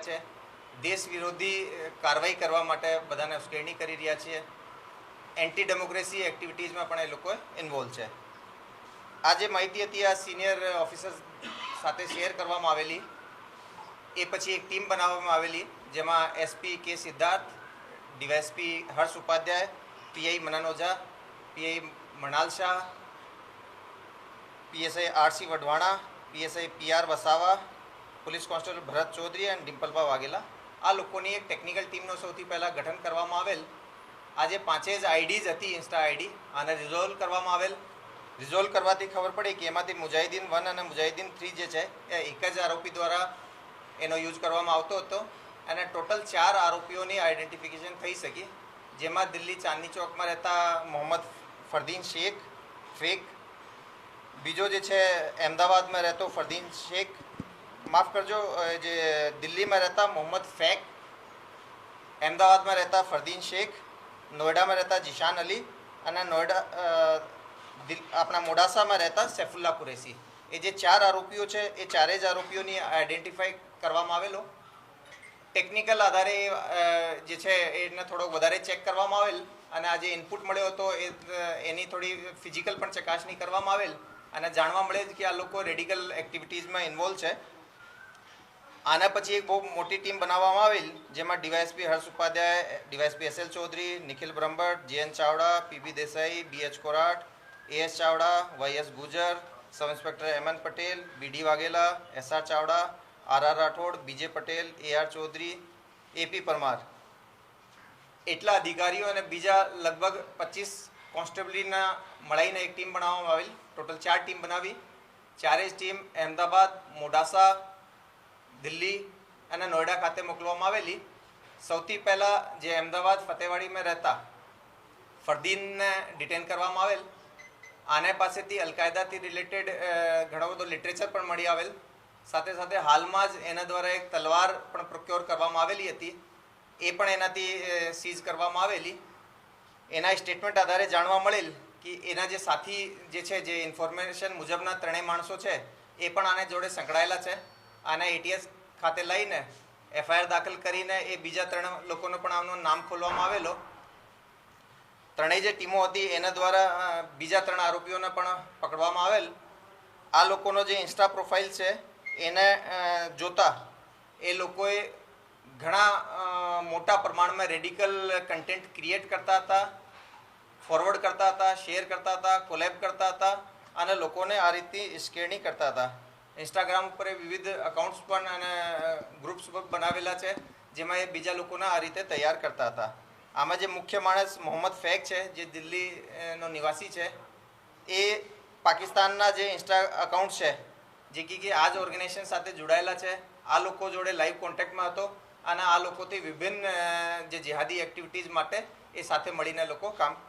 રહ્યા છે, દેશ વિરોધી કાર્યવાહી કરવા માટે બધાને ઉશ્કેરણી કરી રહ્યા છે, એન્ટી ડેમોક્રેસી એક્ટિવિટીઝમાં પણ એ લોકો ઇન્વોલ્વ છે. આ જે માહિતી હતી આ સિનિયર ઓફિસર્સ સાથે શેર કરવામાં આવેલી. એ પછી એક ટીમ બનાવવામાં આવેલી જેમાં SP K Siddharth, DySP Harsh Upadhyay, PI Manan Ojha, PI Mrinal Shah, PSI RC Vadhwana, PSI PR Vasava, police constable Bharat Chaudhary અને ડિમ્પલભા વાઘેલા, આ લોકોની એક ટેકનિકલ ટીમનો સૌથી પહેલાં ગઠન કરવામાં આવેલ. આજે 5 જ આઈડીઝ હતી, ઇન્સ્ટા આઈડી, આને રિઝોલ્વ કરવામાં આવેલ. રિઝોલ્વ કરવાથી ખબર પડી કે એમાંથી મુજાહિદીન 1 અને મુજાહિદીન 3 જે છે એ એક જ આરોપી દ્વારા એનો યુઝ કરવામાં આવતો હતો અને ટોટલ 4 આરોપીઓની આઈડેન્ટિફિકેશન થઈ શકી, જેમાં દિલ્હી ચાંદની ચોકમાં રહેતા મોહમ્મદ ફરદીન શેખ ફેક, બીજો જે છે અમદાવાદમાં રહેતો ફરદીન શેખ, માફ કરજો, જે દિલ્હીમાં રહેતા મોહમ્મદ ફેક, અમદાવાદમાં રહેતા ફરદીન શેખ, નોઈડામાં રહેતા જીશાન અલી અને આપણા મોડાસામાં રહેતા સૈફુલ્લા કુરેશી. એ જે 4 આરોપીઓ છે એ 4 જ આરોપીઓની આઈડેન્ટિફાઈ કરવામાં આવેલો. ટેકનિકલ આધારે જે છે એને થોડોક વધારે ચેક કરવામાં આવેલ અને આ જે ઇનપુટ મળ્યો હતો એની થોડી ફિઝિકલ પણ ચકાસણી કરવામાં આવેલ અને જાણવા મળે કે આ લોકો રેડિકલ એક્ટિવિટીઝમાં ઇન્વોલ્વ છે. આના પછી એક બહુ મોટી ટીમ બનાવવામાં આવેલ જેમાં DySP Harsh Upadhyay, DySP SL Chaudhary, Nikhil Brahmbhatt, JN Chavda, PB Desai, BH Korat, AS Chavda, YS Gujar, sub inspector Hemant Patel, BD Vaghela, SR Chavda, RR Rathod, BJ Patel, AR Chaudhary, AP Parmar, એટલા અધિકારીઓ અને બીજા લગભગ 25 કોન્સ્ટેબલીના મળીને એક ટીમ બનાવવામાં આવેલ. ટોટલ 4 ટીમ બનાવી. 4 જ ટીમ અહેમદાબાદ, મોડાસા, દિલ્હી અને નોઈડા ખાતે મોકલવામાં આવેલી. સૌથી પહેલાં જે અહેમદાબાદ ફતેવાડીમાં રહેતા ફરદીનને ડિટેન કરવામાં આવેલ. આને પાસેથી અલકાયદાથી રિલેટેડ ઘણો બધો લિટરેચર પણ મળી આવેલ. સાથે સાથે હાલમાં જ એના દ્વારા એક તલવાર પણ પ્રોક્યોર કરવામાં આવેલી હતી, એ પણ એનાથી સીઝ કરવામાં આવેલી. એના સ્ટેટમેન્ટ આધારે જાણવા મળેલ કે એના જે સાથી જે છે, જે ઇન્ફોર્મેશન મુજબના 3 માણસો છે એ પણ આને જોડે સંકળાયેલા છે. આને એટીએસ ખાતે લઈને એફઆઈઆર દાખલ કરીને એ બીજા 3 લોકોનો પણ આમનું નામ ખોલવામાં આવેલો. 3 જે ટીમો હતી એના દ્વારા બીજા 3 આરોપીઓને પણ પકડવામાં આવેલ. આ લોકોનો જે ઇન્સ્ટા પ્રોફાઇલ છે એને જોતા એ લોકોએ ઘણા મોટા પ્રમાણમાં રેડિકલ કન્ટેન્ટ ક્રિએટ કરતા હતા, ફોરવર્ડ કરતા હતા, શેર કરતા હતા, કોલેબ કરતા હતા અને લોકોને આ રીતની ઉશ્કેરણી કરતા હતા. ઇન્સ્ટાગ્રામ ઉપર વિવિધ અકાઉન્ટ્સ પણ અને ગ્રુપ્સ બનાવેલા છે જેમાં એ બીજા લોકોને આ રીતે તૈયાર કરતા હતા. આમાં જે મુખ્ય માણસ મોહમ્મદ ફેક છે, જે દિલ્હીનો નિવાસી છે, એ પાકિસ્તાનના જે ઇન્સ્ટા અકાઉન્ટ છે જે કે આ જ ઓર્ગેનાઇઝેશન સાથે જોડાયેલા છે, આ લોકો જોડે લાઈવ કોન્ટેક્ટમાં હતો અને આ લોકોથી વિભિન્ન જે જેહાદી એક્ટિવિટીઝ માટે એ સાથે મળીને લોકો કામ